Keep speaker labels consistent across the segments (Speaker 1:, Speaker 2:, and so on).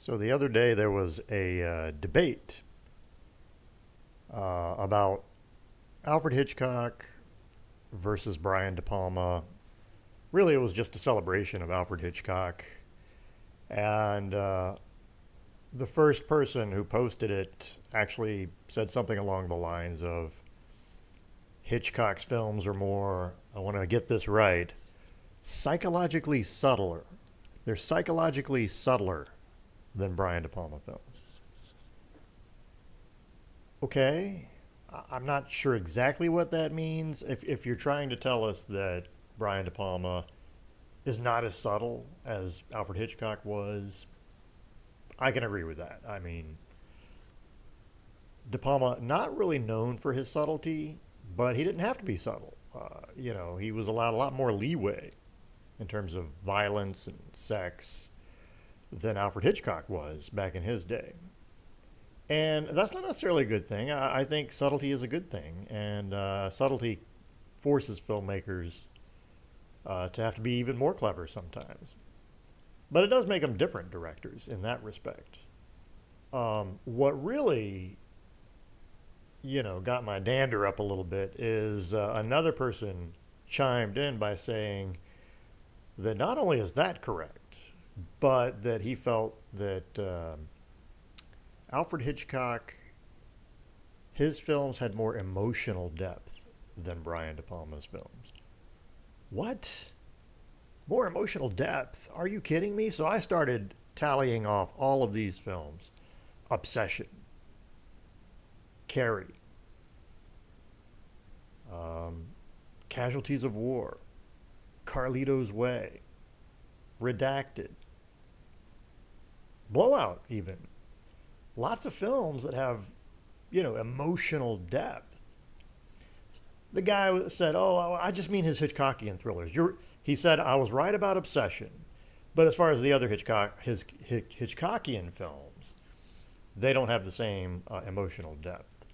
Speaker 1: So the other day there was a debate about Alfred Hitchcock versus Brian De Palma. Really, it was just a celebration of Alfred Hitchcock. And the first person who posted it actually said something along the lines of Hitchcock's films are more, I want to get this right, psychologically subtler. They're psychologically subtler than Brian De Palma films. Okay, I'm not sure exactly what that means. If you're trying to tell us that Brian De Palma is not as subtle as Alfred Hitchcock was, I can agree with that. I mean, De Palma not really known for his subtlety, but he didn't have to be subtle. He was allowed a lot more leeway in terms of violence and sex than Alfred Hitchcock was back in his day. And that's not necessarily a good thing. I think subtlety is a good thing, and subtlety forces filmmakers to have to be even more clever sometimes. But it does make them different directors in that respect. What really, got my dander up a little bit is another person chimed in by saying that not only is that correct, but that he felt that Alfred Hitchcock, his films had more emotional depth than Brian De Palma's films. What? More emotional depth? Are you kidding me? So I started tallying off all of these films: Obsession, Carrie, Casualties of War, Carlito's Way, Redacted, Blowout, even. Lots of films that have, emotional depth. The guy said, "Oh, I just mean his Hitchcockian thrillers." He said I was right about Obsession, but as far as the other his Hitchcockian films, they don't have the same emotional depth.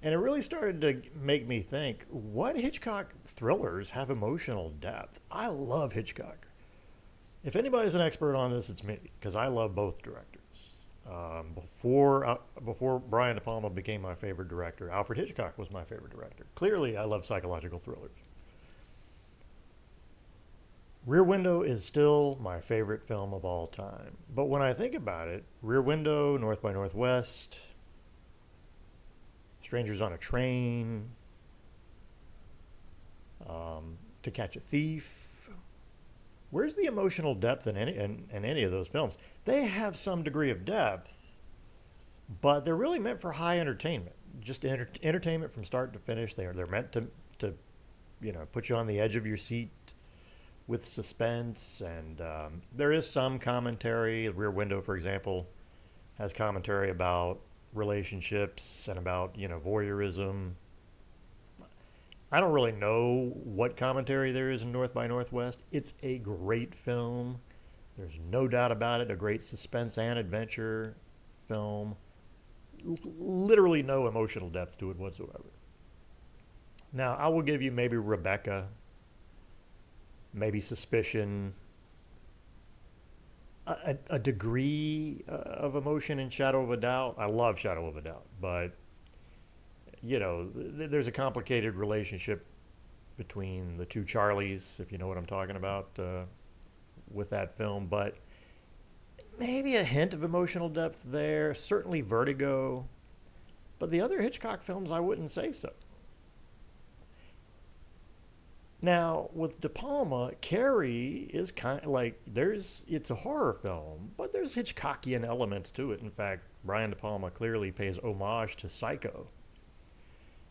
Speaker 1: And it really started to make me think: what Hitchcock thrillers have emotional depth? I love Hitchcock. If anybody's an expert on this, it's me, because I love both directors. Before Brian De Palma became my favorite director, Alfred Hitchcock was my favorite director. Clearly, I love psychological thrillers. Rear Window is still my favorite film of all time. But when I think about it, Rear Window, North by Northwest, Strangers on a Train, To Catch a Thief, where's the emotional depth in any of those films? They have some degree of depth, but they're really meant for high entertainment, just entertainment from start to finish. They're meant to put you on the edge of your seat with suspense, and there is some commentary. Rear Window, for example, has commentary about relationships and about voyeurism. I don't really know what commentary there is in North by Northwest. It's a great film. There's no doubt about it. A great suspense and adventure film. Literally no emotional depth to it whatsoever. Now, I will give you maybe Rebecca, maybe Suspicion, a degree of emotion in Shadow of a Doubt. I love Shadow of a Doubt, but there's a complicated relationship between the two Charlies, if you know what I'm talking about, with that film. But maybe a hint of emotional depth there. Certainly Vertigo. But the other Hitchcock films, I wouldn't say so. Now, with De Palma, Carrie is kind of like, it's a horror film, but there's Hitchcockian elements to it. In fact, Brian De Palma clearly pays homage to Psycho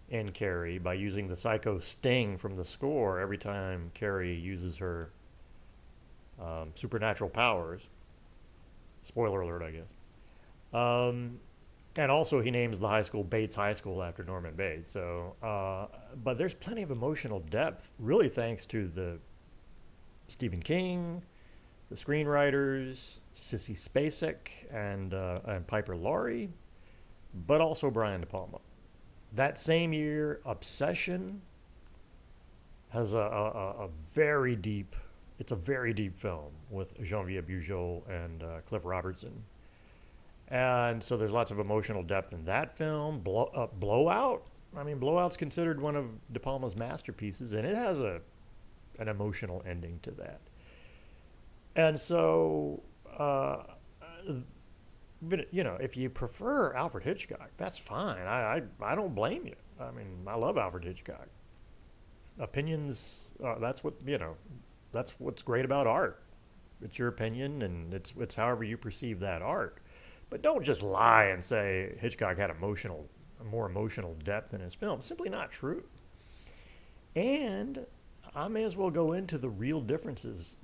Speaker 1: in Carrie by using the Psycho sting from the score every time Carrie uses her supernatural powers. Spoiler alert, I guess. And also, he names the high school Bates High School after Norman Bates. So, but there's plenty of emotional depth, really, thanks to the Stephen King, the screenwriters, Sissy Spacek, and Piper Laurie, but also Brian De Palma. That same year, Obsession has a very deep. It's a very deep film with Geneviève Bujold and Cliff Robertson. And so there's lots of emotional depth in that film. Blowout. I mean, Blowout's considered one of De Palma's masterpieces, and it has an emotional ending to that. And so, but if you prefer Alfred Hitchcock, that's fine. I don't blame you. I mean, I love Alfred Hitchcock. Opinions. That's what That's what's great about art. It's your opinion, and it's however you perceive that art. But don't just lie and say Hitchcock had more emotional depth in his film. Simply not true. And I may as well go into the real differences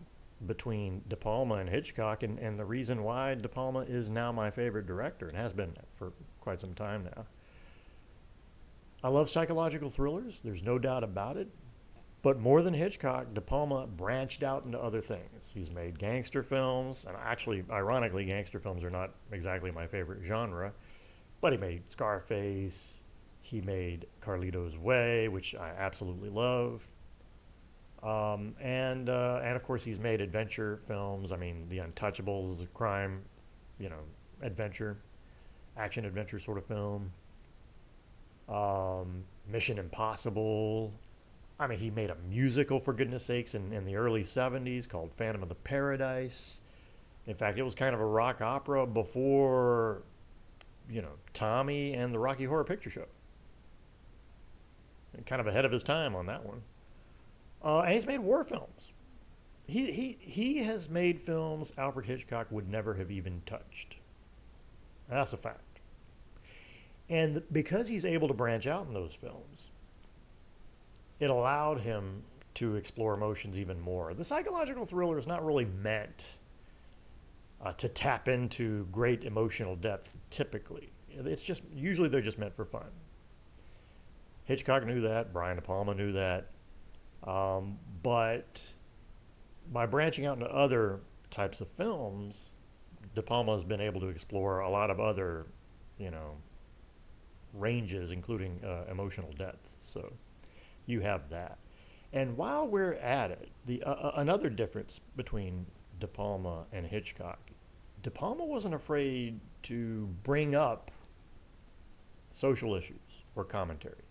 Speaker 1: between De Palma and Hitchcock, and the reason why De Palma is now my favorite director and has been for quite some time now. I love psychological thrillers, there's no doubt about it. But more than Hitchcock, De Palma branched out into other things. He's made gangster films, and actually, ironically, gangster films are not exactly my favorite genre. But he made Scarface, he made Carlito's Way, which I absolutely love. And of course, he's made adventure films. I mean, The Untouchables is a crime, adventure, action adventure sort of film. Mission Impossible. I mean, he made a musical, for goodness sakes, in the early 70s called Phantom of the Paradise. In fact, it was kind of a rock opera before, Tommy and the Rocky Horror Picture Show. And kind of ahead of his time on that one. And he's made war films. He has made films Alfred Hitchcock would never have even touched. That's a fact. And because he's able to branch out in those films, it allowed him to explore emotions even more. The psychological thriller is not really meant to tap into great emotional depth typically. It's just, usually they're just meant for fun. Hitchcock knew that, Brian De Palma knew that. But by branching out into other types of films, De Palma has been able to explore a lot of other, ranges, including emotional depth. So you have that. And while we're at it, another difference between De Palma and Hitchcock, De Palma wasn't afraid to bring up social issues or commentary.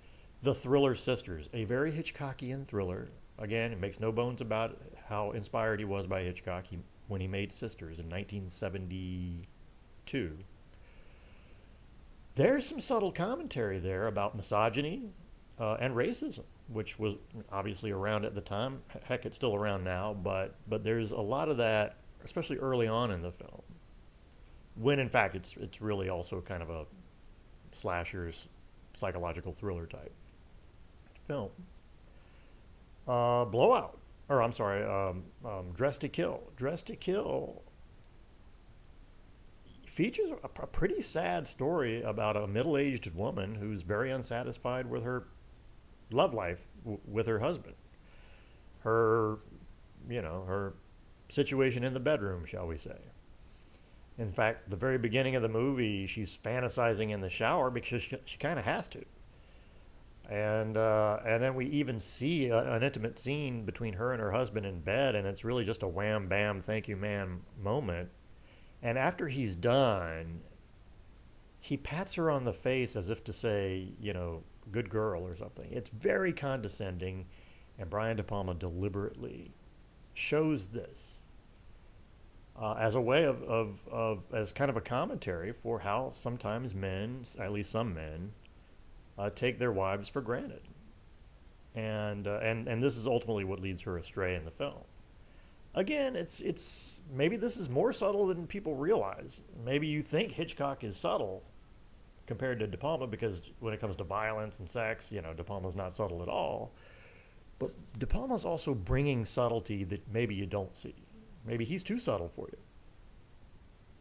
Speaker 1: The Thriller Sisters, a very Hitchcockian thriller. Again, it makes no bones about how inspired he was by Hitchcock when he made Sisters in 1972. There's some subtle commentary there about misogyny and racism, which was obviously around at the time. Heck, it's still around now, but there's a lot of that, especially early on in the film, when in fact it's really also kind of a slasher's psychological thriller type film. Blowout, or I'm sorry, Dress to Kill. Dress to Kill features a pretty sad story about a middle-aged woman who's very unsatisfied with her love life with her husband. Her situation in the bedroom, shall we say. In fact, the very beginning of the movie, she's fantasizing in the shower because she kind of has to. And then we even see an intimate scene between her and her husband in bed, and it's really just a wham bam thank you ma'am moment. And after he's done, he pats her on the face as if to say, good girl or something. It's very condescending, and Brian De Palma deliberately shows this as a way as kind of a commentary for how sometimes men, at least some men, take their wives for granted, and this is ultimately what leads her astray in the film. Again, it's maybe this is more subtle than people realize. Maybe you think Hitchcock is subtle compared to De Palma because when it comes to violence and sex, De Palma's not subtle at all. But De Palma's also bringing subtlety that maybe you don't see. Maybe he's too subtle for you.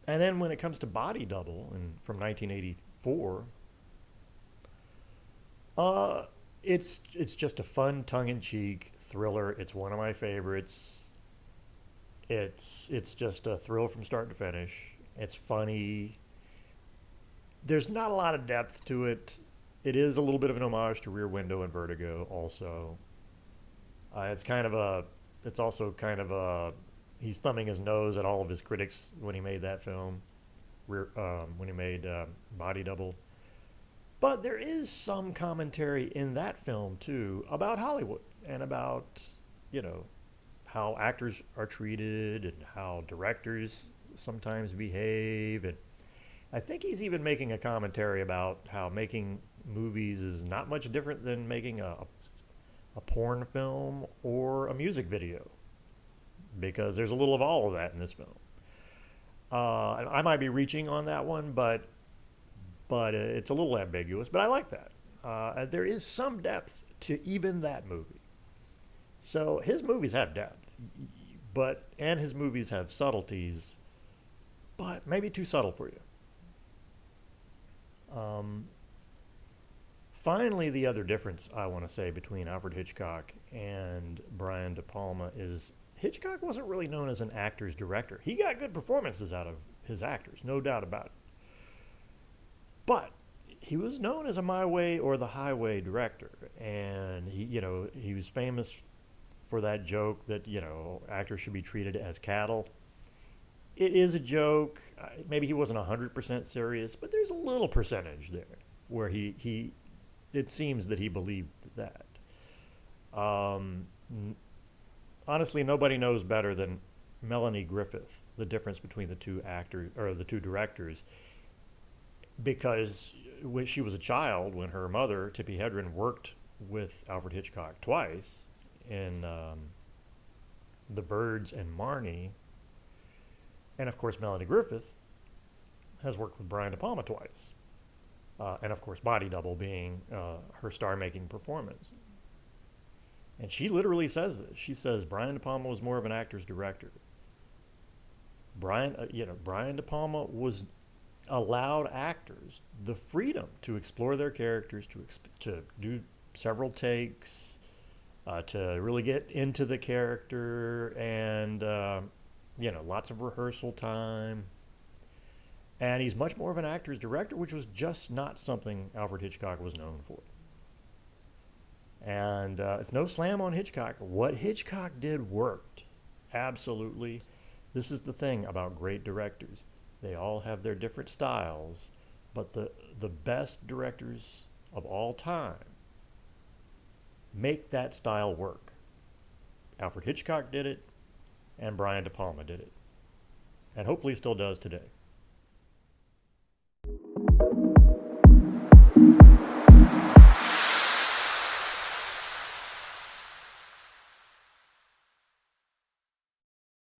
Speaker 1: And then when it comes to Body Double from 1984. It's just a fun tongue-in-cheek thriller. It's one of my favorites. It's just a thrill from start to finish. It's funny. There's not a lot of depth to it. It is a little bit of an homage to Rear Window and Vertigo also. It's also kind of a, he's thumbing his nose at all of his critics when he made that film. when he made Body Double. But there is some commentary in that film too about Hollywood and about, you know, how actors are treated and how directors sometimes behave. And I think he's even making a commentary about how making movies is not much different than making a porn film or a music video, because there's a little of all of that in this film. I might be reaching on that one, but it's a little ambiguous. But I like that. There is some depth to even that movie. So his movies have depth, and his movies have subtleties, but maybe too subtle for you. Finally, the other difference I want to say between Alfred Hitchcock and Brian De Palma is Hitchcock wasn't really known as an actor's director. He got good performances out of his actors, no doubt about it. But he was known as a my way or the highway director, and he was famous for that joke that actors should be treated as cattle. It is a joke. Maybe he wasn't 100% serious, but there's a little percentage there where he it seems that he believed that. Honestly, nobody knows better than Melanie Griffith the difference between the two actors or the two directors, because when she was a child, when her mother Tippi Hedren worked with Alfred Hitchcock twice in The Birds and Marnie, and of course Melanie Griffith has worked with Brian De Palma twice, and of course Body Double being her star-making performance. And she literally says this. She says Brian De Palma was more of an actor's director. Brian De Palma was allowed actors the freedom to explore their characters, to do several takes, to really get into the character, and lots of rehearsal time. And he's much more of an actor's director, which was just not something Alfred Hitchcock was known for. And it's no slam on Hitchcock. What Hitchcock did worked. Absolutely. This is the thing about great directors. They all have their different styles, but the best directors of all time make that style work. Alfred Hitchcock did it, and Brian De Palma did it. And hopefully still does today.